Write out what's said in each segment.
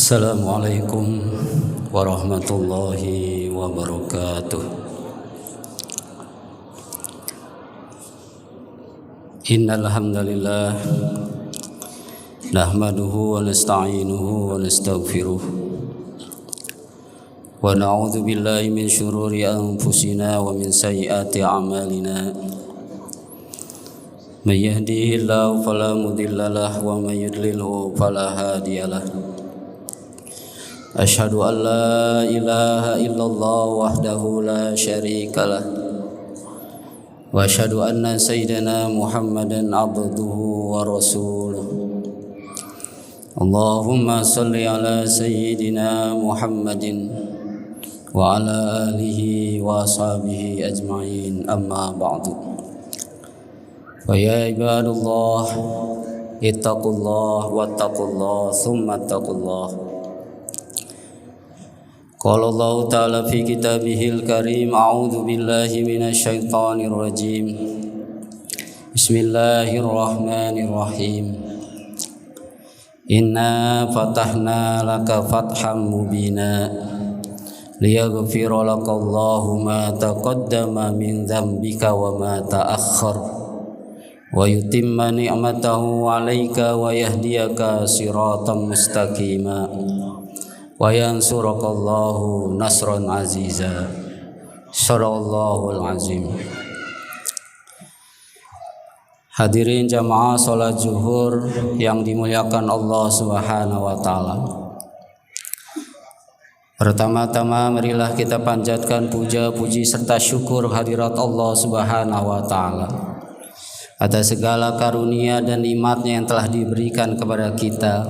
Assalamualaikum warahmatullahi wabarakatuh. Innal hamdalillah nahmaduhu wa nasta'inuhu wa nastaghfiruh wa na'udzu billahi min syururi anfusina wa min sayyiati a'malina. May yahdihillahu fala mudilla lahu wa may yudlilhu fala hadiyalah. Asyhadu an la ilaha illallah wahdahu la syarika lah wa asyhadu anna sayyidina Muhammadan abduhu wa rasuluh. Allahumma salli ala sayyidina Muhammadin wa ala alihi wa ashabihi ajma'in, amma ba'du. Wa ya ibadallah ittaqullah wattaqullah thumma ittaqullah. Qala Allah ta'ala fi kitabihil karim, a'udzu billahi minasy syaithanir rajim. Bismillahirrahmanirrahim. Inna fatahna laka fatham mubina liyaghfira laka Allahu ma taqaddama min dzambika wa ma ta'akhkhar wa yutimma ni'matahu 'alaika wa yahdiyaka siratan mustaqima wa yansurakallahu nasran aziza. Shadaqallahul azim. Hadirin jamaah salat zuhur yang dimuliakan Allah Subhanahu wa taala. Pertama-tama marilah kita panjatkan puja puji serta syukur hadirat Allah Subhanahu wa taala atas segala karunia dan nikmat-Nya yang telah diberikan kepada kita.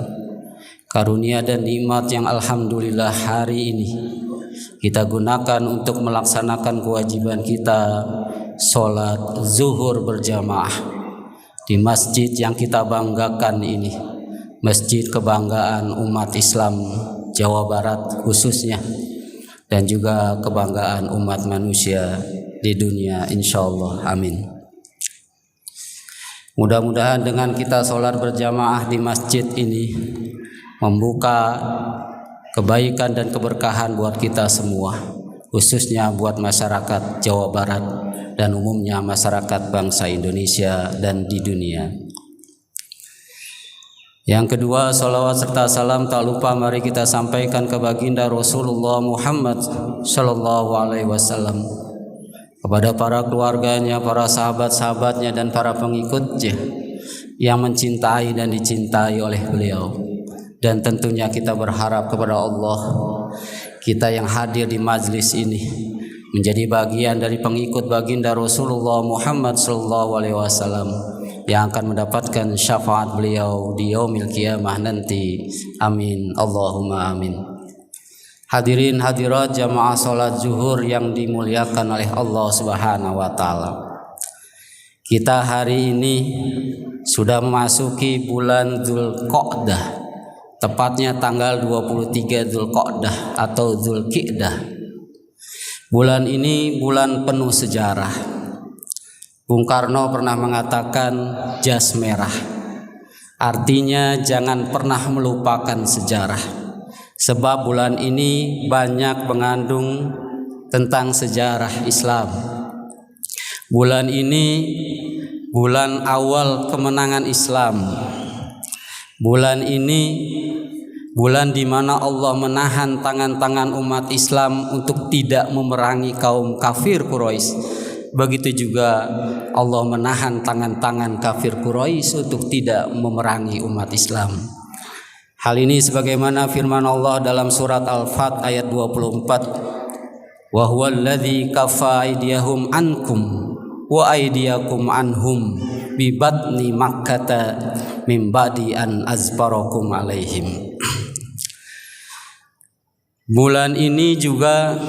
Karunia dan nikmat yang alhamdulillah hari ini kita gunakan untuk melaksanakan kewajiban kita sholat zuhur berjamaah di masjid yang kita banggakan ini, masjid kebanggaan umat Islam Jawa Barat khususnya, dan juga kebanggaan umat manusia di dunia, insyaallah, amin. Mudah-mudahan dengan kita sholat berjamaah di masjid ini membuka kebaikan dan keberkahan buat kita semua, khususnya buat masyarakat Jawa Barat dan umumnya masyarakat bangsa Indonesia dan di dunia. Yang kedua, salawat serta salam tak lupa mari kita sampaikan ke baginda Rasulullah Muhammad sallallahu alaihi wasallam, kepada para keluarganya, para sahabat-sahabatnya dan para pengikutnya yang mencintai dan dicintai oleh beliau. Dan tentunya kita berharap kepada Allah, kita yang hadir di majlis ini menjadi bagian dari pengikut baginda Rasulullah Muhammad SAW yang akan mendapatkan syafaat beliau di yaumil qiyamah nanti. Amin, Allahumma amin. Hadirin hadirat jamaah salat zuhur yang dimuliakan oleh Allah Subhanahu wa taala. Kita hari ini sudah memasuki bulan Dzulqa'dah, tepatnya tanggal 23 Dzulqa'dah atau Dzulqa'dah. Bulan ini bulan penuh sejarah. Bung Karno pernah mengatakan jas merah. Artinya jangan pernah melupakan sejarah. Sebab bulan ini banyak mengandung tentang sejarah Islam. Bulan ini bulan awal kemenangan Islam. Bulan ini bulan di mana Allah menahan tangan-tangan umat Islam untuk tidak memerangi kaum kafir Quraisy. Begitu juga Allah menahan tangan-tangan kafir Quraisy untuk tidak memerangi umat Islam. Hal ini sebagaimana firman Allah dalam surat Al-Fat ayat 24. Wa huwallazi kaffa aydiyahum ankum wa aydiyakum anhum bi batni makkata min ba'di an azbarakum alaihim. Bulan ini juga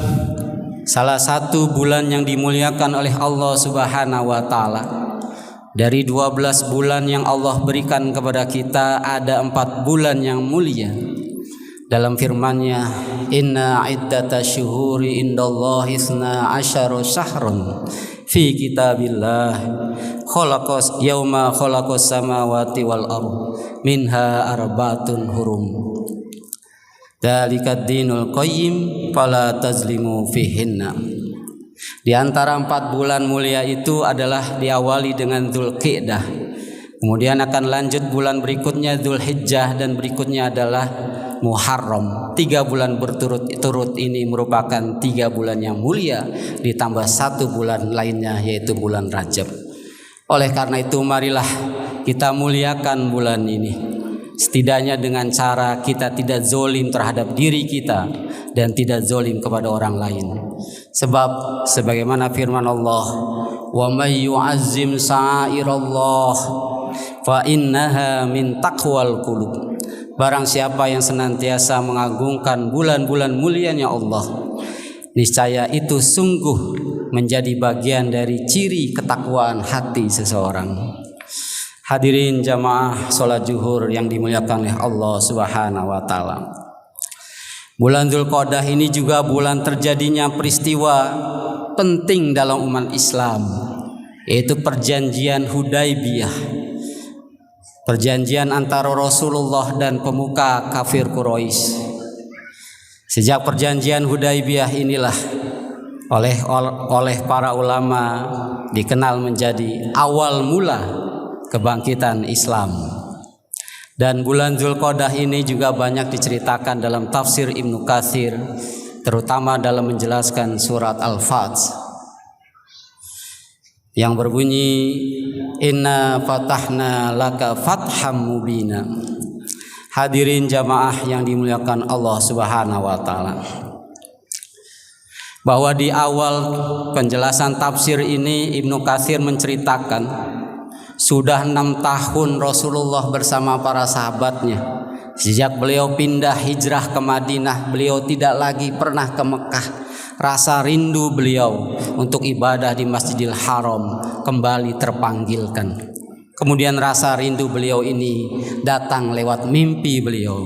salah satu bulan yang dimuliakan oleh Allah Subhanahu wa taala. Dari 12 bulan yang Allah berikan kepada kita, ada 4 bulan yang mulia. Dalam firman-Nya, inna iddatash syuhuri indallahi 12 syahrun fi kitabillah khalaqas yauma khalaqas samawati wal ardh minha arbaatun hurum. Dzalikad dinul qayyim fala tazlimu fihinna. Di antara 4 bulan mulia itu adalah diawali dengan Dzulqa'dah. Kemudian akan lanjut bulan berikutnya Dzulhijjah dan berikutnya adalah Muharram. 3 bulan berturut-turut ini merupakan 3 bulan yang mulia ditambah 1 bulan lainnya yaitu bulan Rajab. Oleh karena itu marilah kita muliakan bulan ini. Setidaknya dengan cara kita tidak zolim terhadap diri kita dan tidak zolim kepada orang lain. Sebab sebagaimana firman Allah, "Wa may yu'azzim sa'irallah fa innaha min taqwal qulub." Barang siapa yang senantiasa mengagungkan bulan-bulan mulianya Allah, niscaya itu sungguh menjadi bagian dari ciri ketakwaan hati seseorang. Hadirin jamaah salat zuhur yang dimuliakan oleh Allah Subhanahu wa taala. Bulan Dzulqa'dah ini juga bulan terjadinya peristiwa penting dalam umat Islam, yaitu perjanjian Hudaybiyah. Perjanjian antara Rasulullah dan pemuka kafir Quraisy. Sejak perjanjian Hudaybiyah inilah oleh para ulama dikenal menjadi awal mula kebangkitan Islam. Dan bulan Dzulqa'dah ini juga banyak diceritakan dalam tafsir Ibnu Katsir, terutama dalam menjelaskan surat Al-Fath yang berbunyi, "Inna fatahna laka fatham mubina." Hadirin jamaah yang dimuliakan Allah Subhanahu wa taala, bahwa di awal penjelasan tafsir ini Ibnu Katsir menceritakan sudah 6 tahun Rasulullah bersama para sahabatnya. Sejak beliau pindah hijrah ke Madinah, beliau tidak lagi pernah ke Mekah. Rasa rindu beliau untuk ibadah di Masjidil Haram kembali terpanggilkan. Kemudian rasa rindu beliau ini datang lewat mimpi beliau,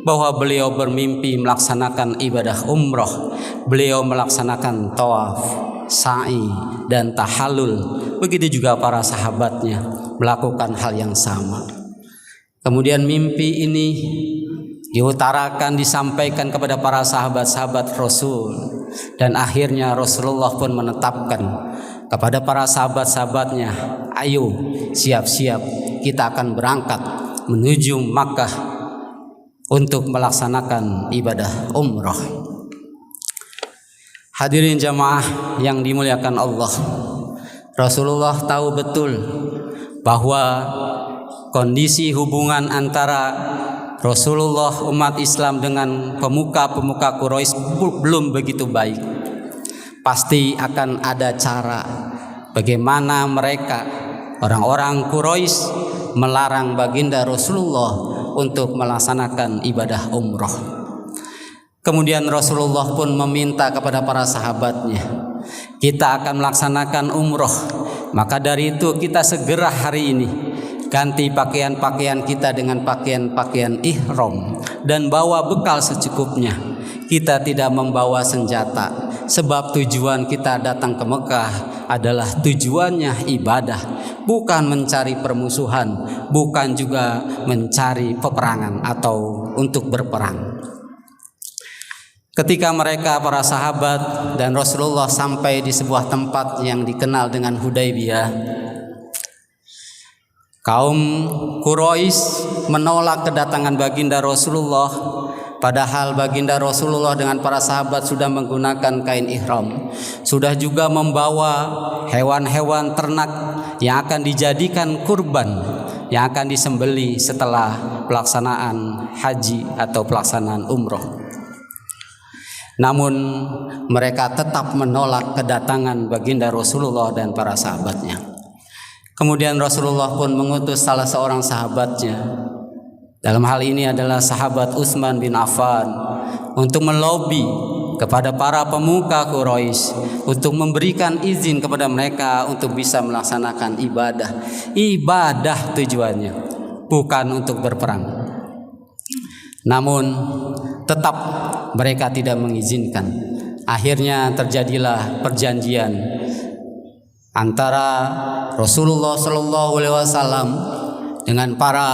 bahwa beliau bermimpi melaksanakan ibadah umroh. Beliau melaksanakan tawaf, sa'i dan tahallul. Begitu juga para sahabatnya melakukan hal yang sama. Kemudian mimpi ini diutarakan, disampaikan kepada para sahabat-sahabat Rasul, dan akhirnya Rasulullah pun menetapkan kepada para sahabat-sahabatnya, "Ayo siap-siap, kita akan berangkat menuju Makkah untuk melaksanakan ibadah umrah." Hadirin jamaah yang dimuliakan Allah, Rasulullah tahu betul bahwa kondisi hubungan antara Rasulullah umat Islam dengan pemuka-pemuka Quraisy belum begitu baik. Pasti akan ada cara bagaimana mereka, orang-orang Quraisy, melarang baginda Rasulullah untuk melaksanakan ibadah umroh. Kemudian Rasulullah pun meminta kepada para sahabatnya, "Kita akan melaksanakan umroh, maka dari itu kita segera hari ini ganti pakaian-pakaian kita dengan pakaian-pakaian ihram dan bawa bekal secukupnya. Kita tidak membawa senjata, sebab tujuan kita datang ke Mekah adalah tujuannya ibadah, bukan mencari permusuhan, bukan juga mencari peperangan atau untuk berperang." Ketika mereka, para sahabat dan Rasulullah sampai di sebuah tempat yang dikenal dengan Hudaybiyah, kaum Quraisy menolak kedatangan baginda Rasulullah, padahal baginda Rasulullah dengan para sahabat sudah menggunakan kain ihram, sudah juga membawa hewan-hewan ternak yang akan dijadikan kurban, yang akan disembeli setelah pelaksanaan haji atau pelaksanaan umroh. Namun mereka tetap menolak kedatangan baginda Rasulullah dan para sahabatnya. Kemudian Rasulullah pun mengutus salah seorang sahabatnya, dalam hal ini adalah sahabat Utsman bin Affan, untuk melobi kepada para pemuka Quraisy untuk memberikan izin kepada mereka untuk bisa melaksanakan ibadah. Ibadah tujuannya, bukan untuk berperang. Namun tetap mereka tidak mengizinkan. Akhirnya terjadilah perjanjian antara Rasulullah SAW dengan para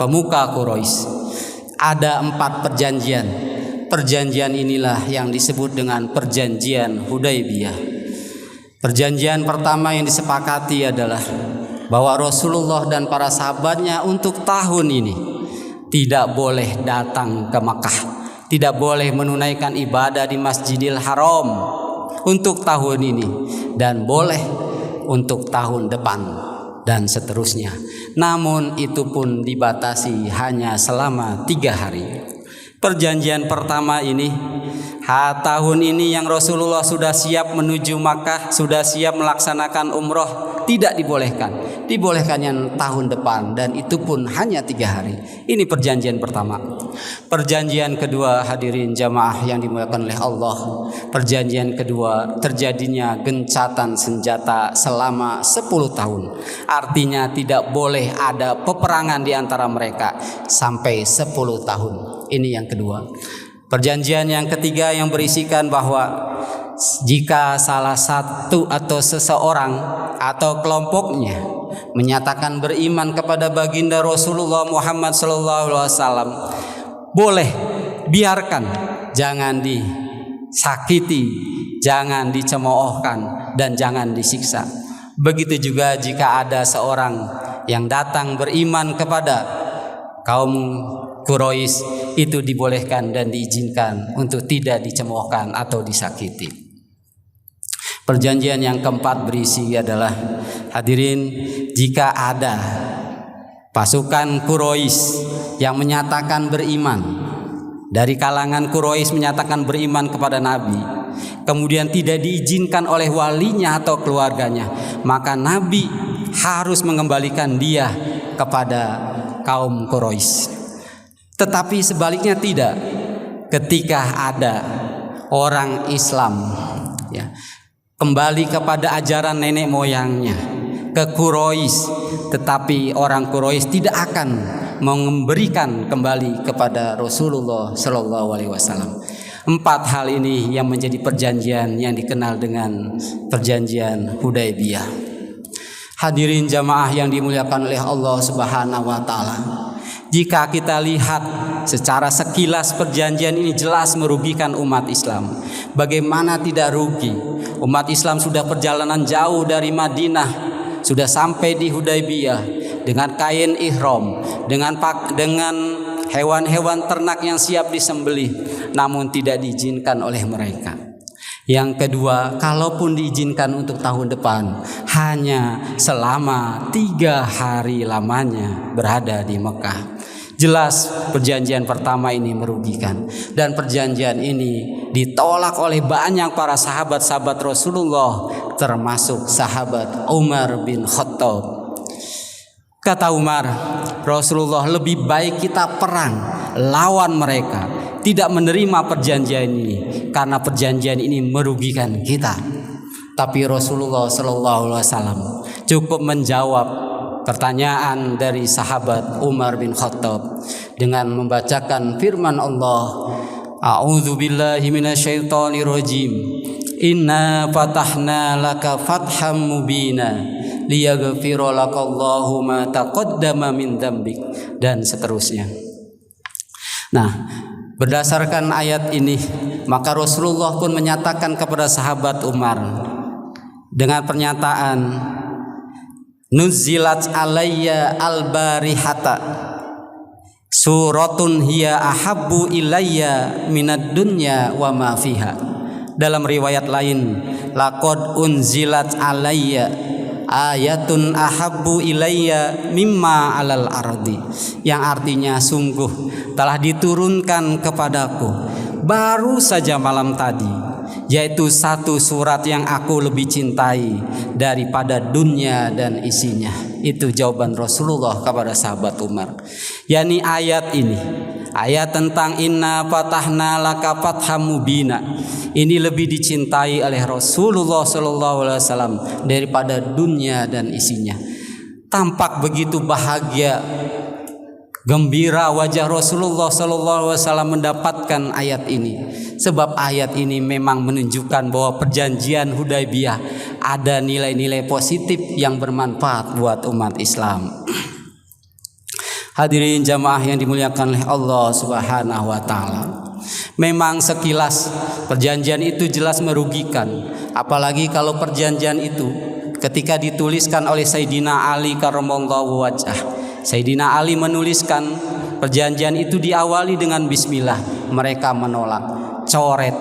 pemuka Quraisy. Ada 4 perjanjian. perjanjian inilah yang disebut dengan perjanjian Hudaybiyah. Perjanjian pertama yang disepakati adalah bahwa Rasulullah dan para sahabatnya untuk tahun ini tidak boleh datang ke Makkah, tidak boleh menunaikan ibadah di Masjidil Haram untuk tahun ini, dan boleh untuk tahun depan dan seterusnya. Namun itu pun dibatasi hanya selama 3 hari. Perjanjian pertama ini, tahun ini yang Rasulullah sudah siap menuju Makkah, sudah siap melaksanakan umroh, tidak dibolehkan. Dibolehkannya tahun depan, dan itu pun hanya 3 hari. Ini perjanjian pertama. Perjanjian kedua, hadirin jamaah yang dimuliakan oleh Allah, perjanjian kedua terjadinya gencatan senjata selama 10 tahun. Artinya tidak boleh ada peperangan di antara mereka sampai 10 tahun. Ini yang kedua. Perjanjian yang ketiga yang berisikan bahwa jika salah satu atau seseorang atau kelompoknya menyatakan beriman kepada baginda Rasulullah Muhammad SAW, boleh, biarkan, jangan disakiti, jangan dicemoohkan, dan jangan disiksa. Begitu juga jika ada seorang yang datang beriman kepada kaum Quraisy, itu dibolehkan dan diizinkan untuk tidak dicemoohkan atau disakiti. Perjanjian yang keempat berisi adalah, hadirin, jika ada pasukan Quraisy yang menyatakan beriman, dari kalangan Quraisy menyatakan beriman kepada Nabi, kemudian tidak diizinkan oleh walinya atau keluarganya, maka Nabi harus mengembalikan dia kepada kaum Quraisy. Tetapi sebaliknya tidak, ketika ada orang Islam kembali kepada ajaran nenek moyangnya ke Quraisy, tetapi orang Quraisy tidak akan memberikan kembali kepada Rasulullah Shallallahu Alaihi Wasallam. 4 hal ini yang menjadi perjanjian yang dikenal dengan perjanjian Hudaybiyah. Hadirin jamaah yang dimuliakan oleh Allah Subhanahu Wa Taala, jika kita lihat secara sekilas perjanjian ini jelas merugikan umat Islam. Bagaimana tidak rugi? Umat Islam sudah perjalanan jauh dari Madinah, sudah sampai di Hudaybiyah dengan kain ihram, dengan hewan-hewan ternak yang siap disembelih, namun tidak diizinkan oleh mereka. Yang kedua, kalaupun diizinkan untuk tahun depan, hanya selama 3 hari lamanya berada di Mekah. Jelas perjanjian pertama ini merugikan, dan perjanjian ini ditolak oleh banyak para sahabat-sahabat Rasulullah, termasuk sahabat Umar bin Khattab. Kata Umar, Rasulullah, lebih baik kita perang lawan mereka, tidak menerima perjanjian ini, karena perjanjian ini merugikan kita. Tapi Rasulullah SAW cukup menjawab pertanyaan dari sahabat Umar bin Khattab dengan membacakan firman Allah, A'udzu billahi minasyaitonir rajim. Inna fatahna laka fatham mubina liyaghfira lakallahu ma taqaddama min dzambik, dan seterusnya. Nah, berdasarkan ayat ini, maka Rasulullah pun menyatakan kepada sahabat Umar dengan pernyataan, Nuzilat alayya al-barihata suratun hiya ahabbu ilayya minad dunya wa ma fiha. Dalam riwayat lain, laqad unzilat alayya ayatun ahabbu ilayya mimma alal ardi, yang artinya sungguh telah diturunkan kepadaku baru saja malam tadi, yaitu satu surat yang aku lebih cintai daripada dunia dan isinya. Itu jawaban Rasulullah kepada sahabat Umar. Yani ayat ini, ayat tentang inna fatahna laka fatham mubina, ini lebih dicintai oleh Rasulullah SAW daripada dunia dan isinya. Tampak begitu bahagia, gembira wajah Rasulullah SAW mendapatkan ayat ini, sebab ayat ini memang menunjukkan bahwa perjanjian Hudaybiyah ada nilai-nilai positif yang bermanfaat buat umat Islam. Hadirin jamaah yang dimuliakan oleh Allah Subhanahu wa taala. Memang sekilas perjanjian itu jelas merugikan, apalagi kalau perjanjian itu ketika dituliskan oleh Sayyidina Ali karramallahu wajhah. Sayyidina Ali menuliskan perjanjian itu diawali dengan bismillah. Mereka menolak, coret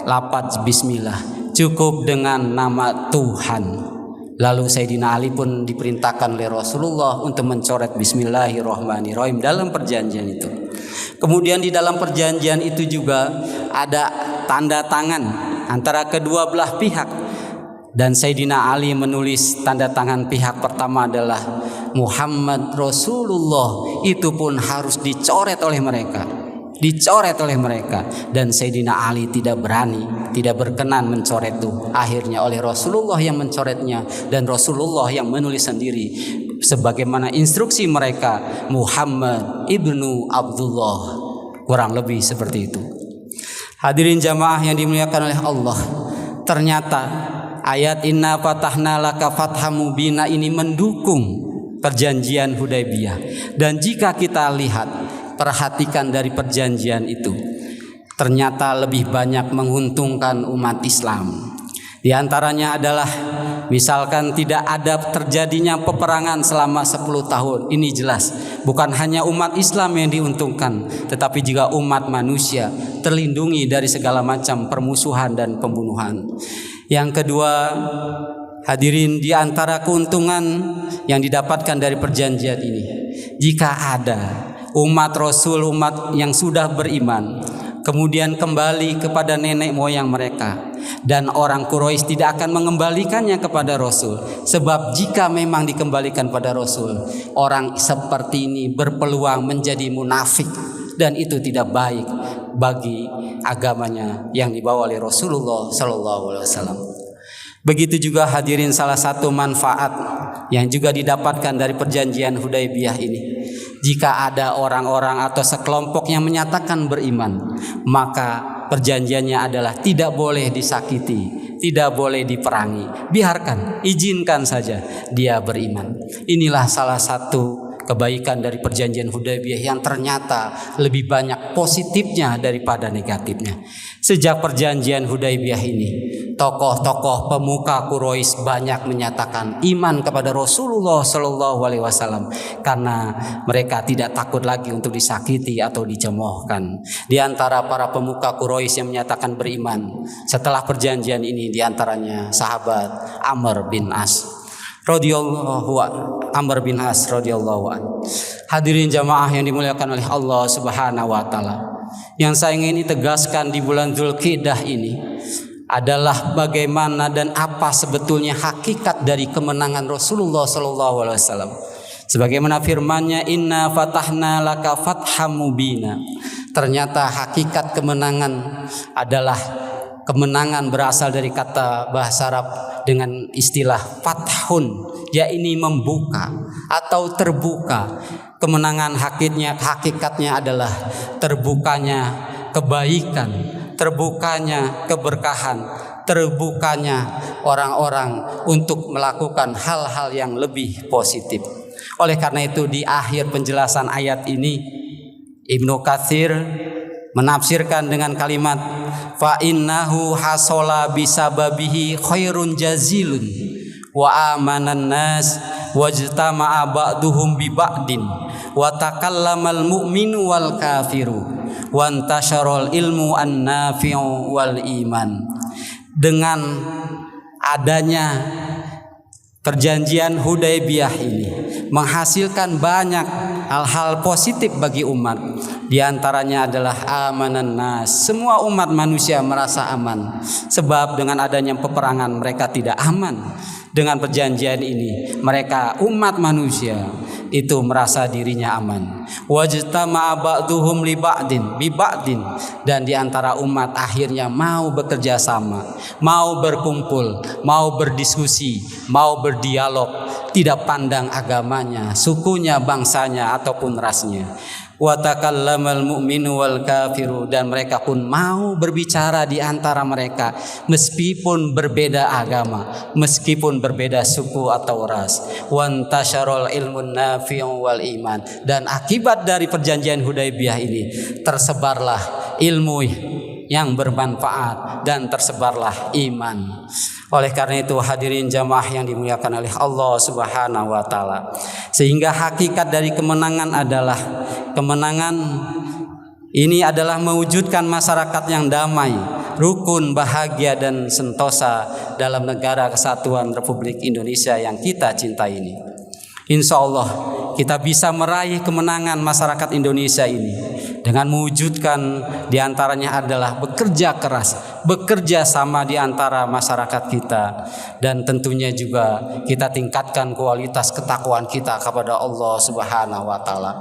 lafaz bismillah, cukup dengan nama Tuhan. Lalu Sayyidina Ali pun diperintahkan oleh Rasulullah untuk mencoret bismillahirrahmanirrahim dalam perjanjian itu. Kemudian di dalam perjanjian itu juga ada tanda tangan antara kedua belah pihak. Dan Sayyidina Ali menulis tanda tangan pihak pertama adalah Muhammad Rasulullah. Itu pun harus dicoret oleh mereka. Dan Sayyidina Ali tidak berani, tidak berkenan mencoret itu. Akhirnya oleh Rasulullah yang mencoretnya, dan Rasulullah yang menulis sendiri sebagaimana instruksi mereka, Muhammad ibnu Abdullah. Kurang lebih seperti itu. Hadirin jamaah yang dimuliakan oleh Allah, ternyata ayat inna fatahna laka fatham mubina ini mendukung perjanjian Hudaybiyah. Dan jika kita lihat, perhatikan dari perjanjian itu, ternyata lebih banyak menguntungkan umat Islam. Di antaranya adalah misalkan tidak ada terjadinya peperangan selama 10 tahun. Ini jelas bukan hanya umat Islam yang diuntungkan, tetapi juga umat manusia terlindungi dari segala macam permusuhan dan pembunuhan. Yang kedua, hadirin, di antara keuntungan yang didapatkan dari perjanjian ini, jika ada umat Rasul, umat yang sudah beriman, kemudian kembali kepada nenek moyang mereka, dan orang Quraisy tidak akan mengembalikannya kepada Rasul. Sebab jika memang dikembalikan pada Rasul, orang seperti ini berpeluang menjadi munafik, dan itu tidak baik bagi agamanya yang dibawa oleh Rasulullah SAW. Begitu juga hadirin, salah satu manfaat yang juga didapatkan dari perjanjian Hudaybiyah ini, jika ada orang-orang atau sekelompok yang menyatakan beriman, maka perjanjiannya adalah tidak boleh disakiti, tidak boleh diperangi. Biarkan, izinkan saja dia beriman. Inilah salah satu kebaikan dari perjanjian Hudaybiyah yang ternyata lebih banyak positifnya daripada negatifnya. Sejak perjanjian Hudaybiyah ini, tokoh-tokoh pemuka Quraisy banyak menyatakan iman kepada Rasulullah SAW karena mereka tidak takut lagi untuk disakiti atau dicemoohkan. Di antara para pemuka Quraisy yang menyatakan beriman setelah perjanjian ini, di antaranya sahabat Amr bin As radhiyallahu anhu. Hadirin jamaah yang dimuliakan oleh Allah Subhanahu wa taala. Yang saya ingin tegaskan di bulan Dzulqa'dah ini adalah bagaimana dan apa sebetulnya hakikat dari kemenangan Rasulullah SAW. Sebagaimana firman-Nya, inna fatahna laka fatham mubina. Ternyata hakikat kemenangan adalah kemenangan berasal dari kata bahasa Arab dengan istilah fathun, yaitu membuka atau terbuka. Kemenangan hakikatnya adalah terbukanya kebaikan, terbukanya keberkahan, terbukanya orang-orang untuk melakukan hal-hal yang lebih positif. Oleh karena itu, di akhir penjelasan ayat ini, Ibnu Katsir menafsirkan dengan kalimat fa innahu hasola bisababihi khairun jazilun wa amanan nas wajtama'a ba'duhum bi ba'din wa takallamal mu'minu wal kafiru wa antasharal ilmu an-nafi'u wal iman. Dengan adanya perjanjian Hudaybiyah ini menghasilkan banyak hal-hal positif bagi umat. Di antaranya adalah amanan nas. Semua umat manusia merasa aman. Sebab dengan adanya peperangan mereka tidak aman. Dengan perjanjian ini mereka umat manusia itu merasa dirinya aman. Wajtama'a ba'duhum li ba'din bi ba'din, dan di antara umat akhirnya mau bekerja sama, mau berkumpul, mau berdiskusi, mau berdialog, tidak pandang agamanya, sukunya, bangsanya ataupun rasnya. Wa takallamal mu'minu wal kafiru, dan mereka pun mau berbicara di antara mereka meskipun berbeda agama, meskipun berbeda suku atau ras. Wa antasharal ilmun nafi'u wal iman, dan akibat dari perjanjian Hudaybiyah ini tersebarlah ilmu yang bermanfaat dan tersebarlah iman. Oleh karena itu hadirin jamaah yang dimuliakan oleh Allah Subhanahu wa taala, sehingga hakikat dari kemenangan adalah ini adalah mewujudkan masyarakat yang damai, rukun, bahagia dan sentosa dalam negara kesatuan Republik Indonesia yang kita cintai ini. Insya Allah kita bisa meraih kemenangan masyarakat Indonesia ini dengan mewujudkan diantaranya adalah bekerja keras, bekerja sama di antara masyarakat kita, dan tentunya juga kita tingkatkan kualitas ketakwaan kita kepada Allah Subhanahu wa taala.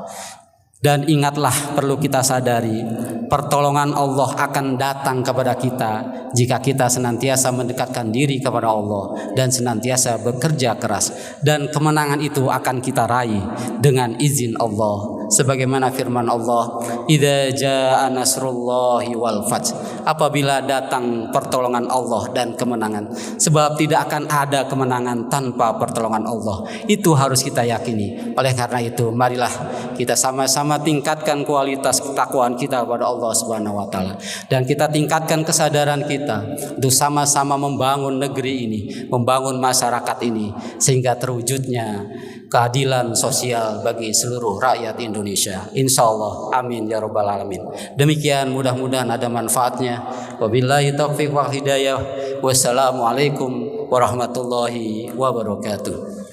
Dan ingatlah, perlu kita sadari, pertolongan Allah akan datang kepada kita jika kita senantiasa mendekatkan diri kepada Allah dan senantiasa bekerja keras. Dan kemenangan itu akan kita raih dengan izin Allah. Sebagaimana firman Allah, "Idza jaa nasrullahi wal fath." Apabila datang pertolongan Allah dan kemenangan. Sebab tidak akan ada kemenangan tanpa pertolongan Allah. Itu harus kita yakini. Oleh karena itu, marilah kita sama-sama tingkatkan kualitas ketakwaan kita kepada Allah Subhanahu wa taala, dan kita tingkatkan kesadaran kita untuk sama-sama membangun negeri ini, membangun masyarakat ini, sehingga terwujudnya keadilan sosial bagi seluruh rakyat Indonesia. Insya Allah, amin ya rabbal alamin. Demikian, mudah-mudahan ada manfaatnya. Wabillahi taufiq wal hidayah. Wassalamualaikum warahmatullahi wabarakatuh.